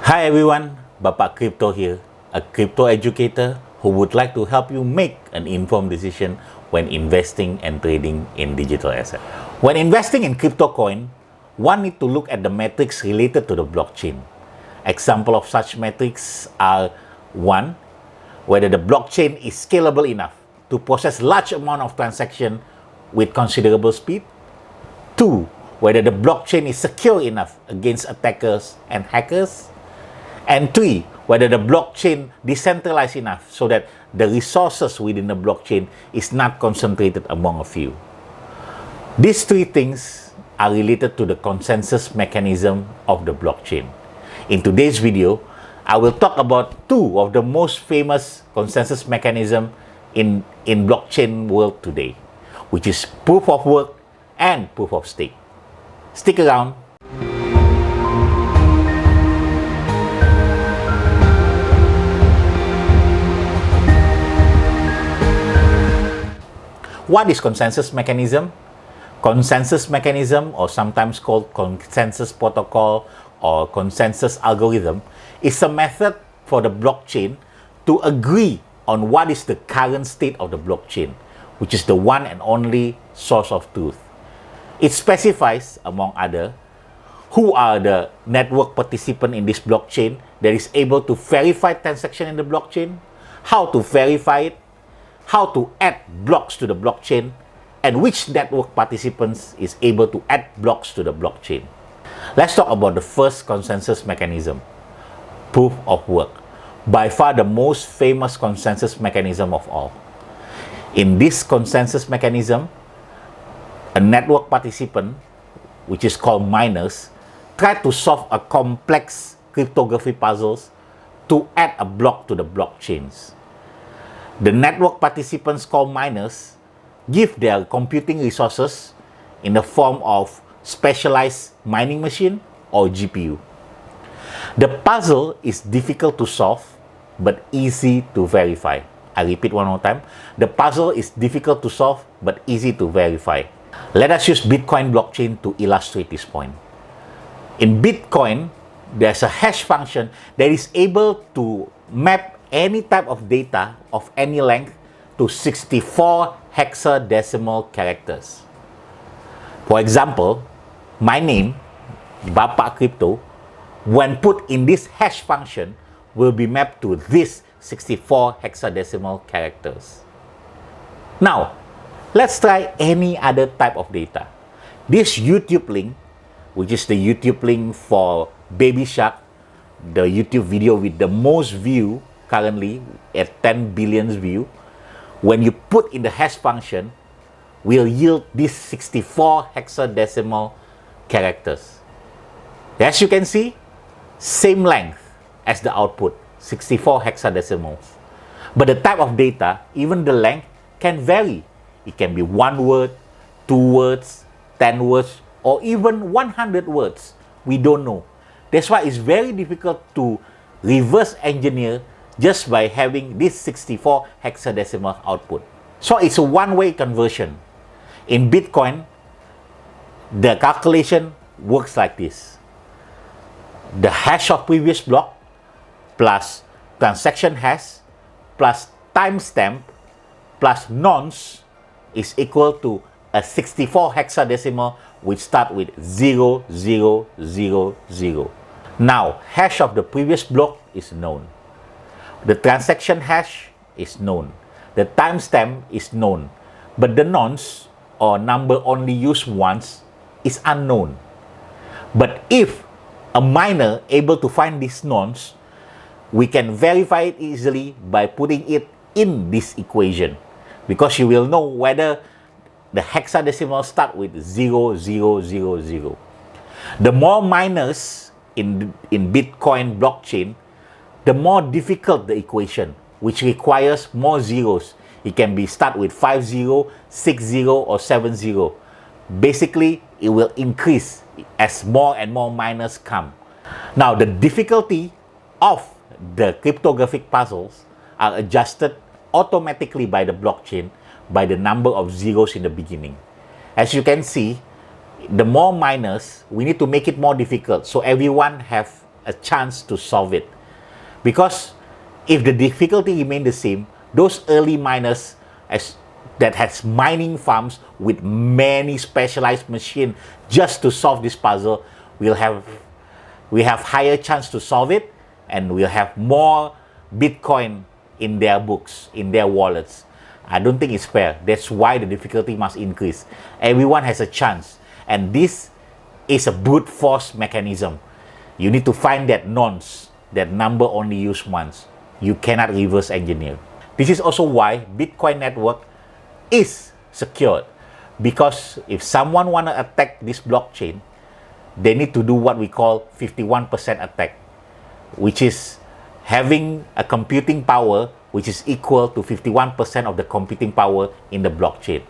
Hi everyone, Bapak Crypto here, a crypto educator who would like to help you make an informed decision when investing and trading in digital assets. When investing in crypto coin, one need to look at the metrics related to the blockchain. Example of such metrics are 1. Whether the blockchain is scalable enough to process large amount of transaction with considerable speed. 2. Whether the blockchain is secure enough against attackers and hackers. And 3, whether the blockchain decentralized enough so that the resources within the blockchain is not concentrated among a few. These three things are related to the consensus mechanism of the blockchain. In today's video, I will talk about two of the most famous consensus mechanism in blockchain world today, which is proof of work and proof of stake. Stick around. What is consensus mechanism? Consensus mechanism, or sometimes called consensus protocol or consensus algorithm, is a method for the blockchain to agree on what is the current state of the blockchain, which is the one and only source of truth. It specifies, among other, who are the network participants in this blockchain that is able to verify transaction in the blockchain, how to verify it, how to add blocks to the blockchain, and which network participants is able to add blocks to the blockchain. Let's talk about the first consensus mechanism, proof of work. By far the most famous consensus mechanism of all. In this consensus mechanism, a network participant, which is called miners, try to solve a complex cryptography puzzles to add a block to the blockchains. The network participants called miners give their computing resources in the form of specialized mining machine or GPU. The puzzle is difficult to solve but easy to verify. I repeat one more time. The puzzle is difficult to solve but easy to verify. Let us use Bitcoin blockchain to illustrate this point. In Bitcoin, there's a hash function that is able to map any type of data of any length to 64 hexadecimal characters. For example, my name, Bapak Crypto, when put in this hash function, will be mapped to these 64 hexadecimal characters. Now, let's try any other type of data. This YouTube link, which is the YouTube link for Baby Shark, the YouTube video with the most view currently at 10 billion view, when you put in the hash function, will yield these 64 hexadecimal characters. As you can see, same length as the output, 64 hexadecimals. But the type of data, even the length, can vary. It can be 1 word, 2 words, 10 words, or even 100 words. We don't know. That's why it's very difficult to reverse engineer just by having this 64 hexadecimal output. So it's a one-way conversion. In Bitcoin, the calculation works like this. The hash of previous block plus transaction hash plus timestamp plus nonce is equal to a 64 hexadecimal which start with 0, 0, 0, 0. Now, hash of the previous block is known. The transaction hash is known. The timestamp is known. But the nonce, or number only used once, is unknown. But if a miner able to find this nonce, we can verify it easily by putting it in this equation, because you will know whether the hexadecimal start with 0, 0, 0, 0. The more miners in Bitcoin blockchain, the more difficult the equation, which requires more zeros. It can be start with 50, 60, or 70. Basically, it will increase as more and more miners come. Now, the difficulty of the cryptographic puzzles are adjusted automatically by the blockchain by the number of zeros in the beginning. As you can see, the more miners, we need to make it more difficult. So everyone have a chance to solve it. Because if the difficulty remains the same, those early miners that has mining farms with many specialized machines just to solve this puzzle, we have higher chance to solve it, and we'll have more Bitcoin in their books, in their wallets. I don't think it's fair. That's why the difficulty must increase. Everyone has a chance, and this is a brute force mechanism. You need to find that nonce, that number only used once. You cannot reverse engineer. This is also why Bitcoin network is secured, because if someone want to attack this blockchain, they need to do what we call 51% attack, which is having a computing power which is equal to 51% of the computing power in the blockchain.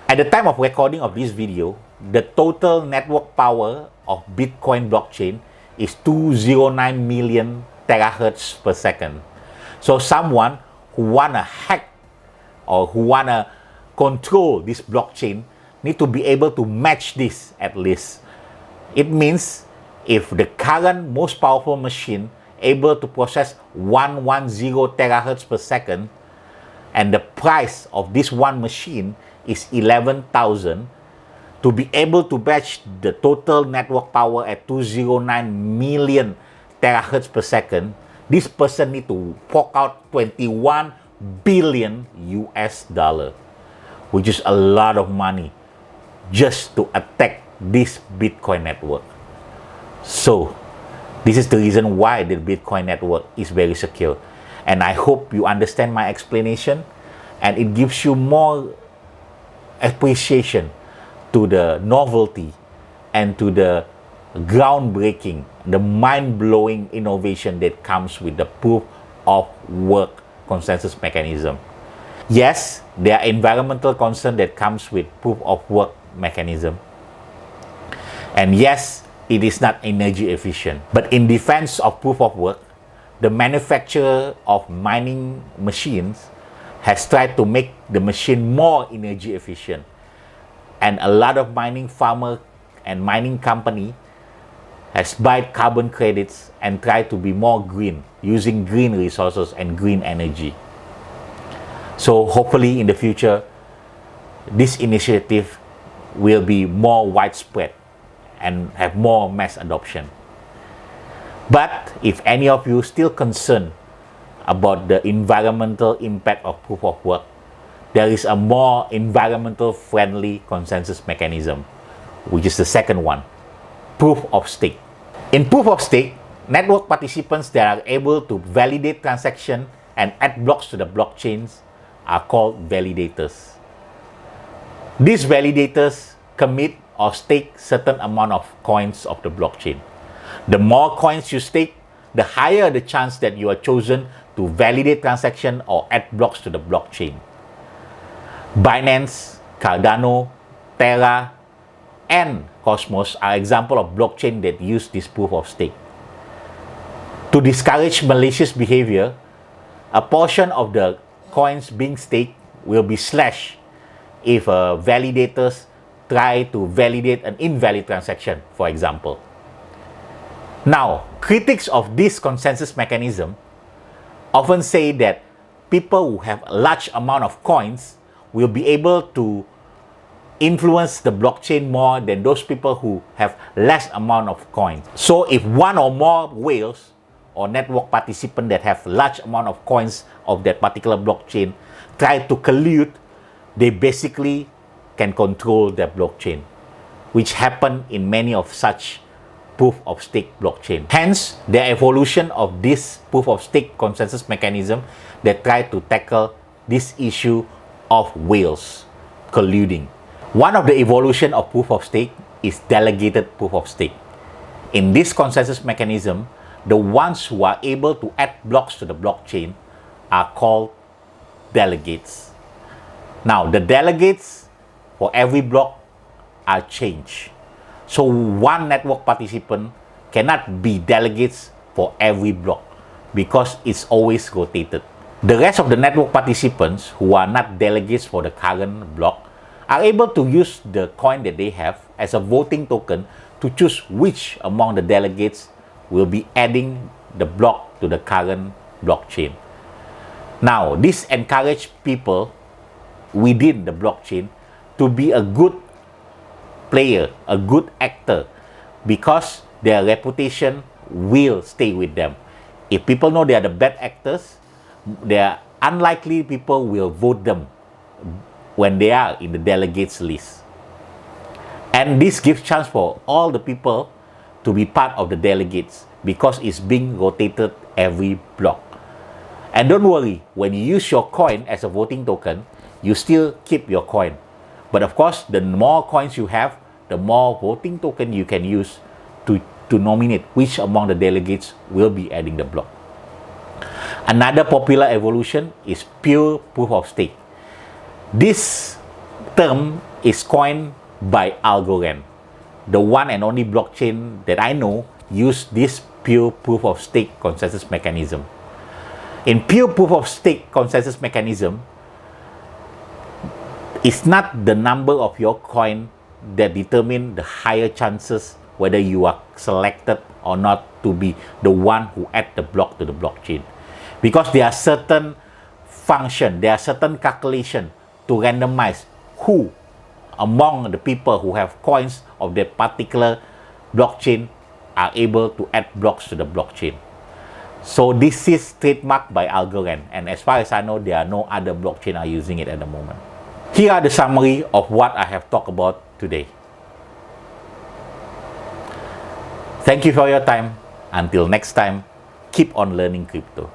At the time of recording of this video, the total network power of Bitcoin blockchain is 209 million terahertz per second. So someone who want to hack or who want to control this blockchain need to be able to match this at least. It means if the current most powerful machine able to process 110 terahertz per second, and the price of this one machine is 11,000, to be able to match the total network power at 209 million terahertz per second, this person need to fork out 21 billion US dollar, which is a lot of money just to attack this Bitcoin network. So this is the reason why the Bitcoin network is very secure. And I hope you understand my explanation, and it gives you more appreciation to the novelty and to the groundbreaking, the mind-blowing innovation that comes with the proof of work consensus mechanism. Yes, there are environmental concerns that comes with proof of work mechanism. And yes, it is not energy efficient. But in defense of proof of work, the manufacturer of mining machines has tried to make the machine more energy efficient. And a lot of mining farmer and mining company has bought carbon credits and tried to be more green, using green resources and green energy. So hopefully in the future, this initiative will be more widespread and have more mass adoption. But if any of you still concerned about the environmental impact of proof of work, there is a more environmental friendly consensus mechanism, which is the second one, proof of stake. In proof of stake, network participants that are able to validate transactions and add blocks to the blockchains are called validators. These validators commit or stake certain amount of coins of the blockchain. The more coins you stake, the higher the chance that you are chosen to validate transaction or add blocks to the blockchain. Binance, Cardano, Terra, and Cosmos are examples of blockchain that use this proof of stake. To discourage malicious behavior, a portion of the coins being staked will be slashed if validators try to validate an invalid transaction, for example. Now, critics of this consensus mechanism often say that people who have a large amount of coins will be able to influence the blockchain more than those people who have less amount of coins. So if one or more whales or network participants that have large amount of coins of that particular blockchain try to collude, they basically can control the blockchain, which happen in many of such proof of stake blockchain. Hence, the evolution of this proof of stake consensus mechanism that try to tackle this issue of whales colluding. One of the evolution of proof of stake is delegated proof of stake. In this consensus mechanism, the ones who are able to add blocks to the blockchain are called delegates. Now, the delegates for every block are changed. So one network participant cannot be delegates for every block because it's always rotated. The rest of the network participants who are not delegates for the current block are able to use the coin that they have as a voting token to choose which among the delegates will be adding the block to the current blockchain. Now, this encourages people within the blockchain to be a good player, a good actor, because their reputation will stay with them. If people know they are the bad actors, they are unlikely people will vote them when they are in the delegates list. And this gives chance for all the people to be part of the delegates because it's being rotated every block. And don't worry, when you use your coin as a voting token, you still keep your coin. But of course, the more coins you have, the more voting token you can use to nominate which among the delegates will be adding the block. Another popular evolution is pure proof of stake. This term is coined by Algorand, the one and only blockchain that I know use this pure proof of stake consensus mechanism. In pure proof of stake consensus mechanism, it's not the number of your coin that determine the higher chances whether you are selected or not to be the one who add the block to the blockchain. Because there are certain function, there are certain calculation to randomize who among the people who have coins of that particular blockchain are able to add blocks to the blockchain. So this is trademarked by Algorand, and as far as I know, there are no other blockchain are using it at the moment. Here are the summary of what I have talked about today. Thank you for your time. Until next time, keep on learning crypto.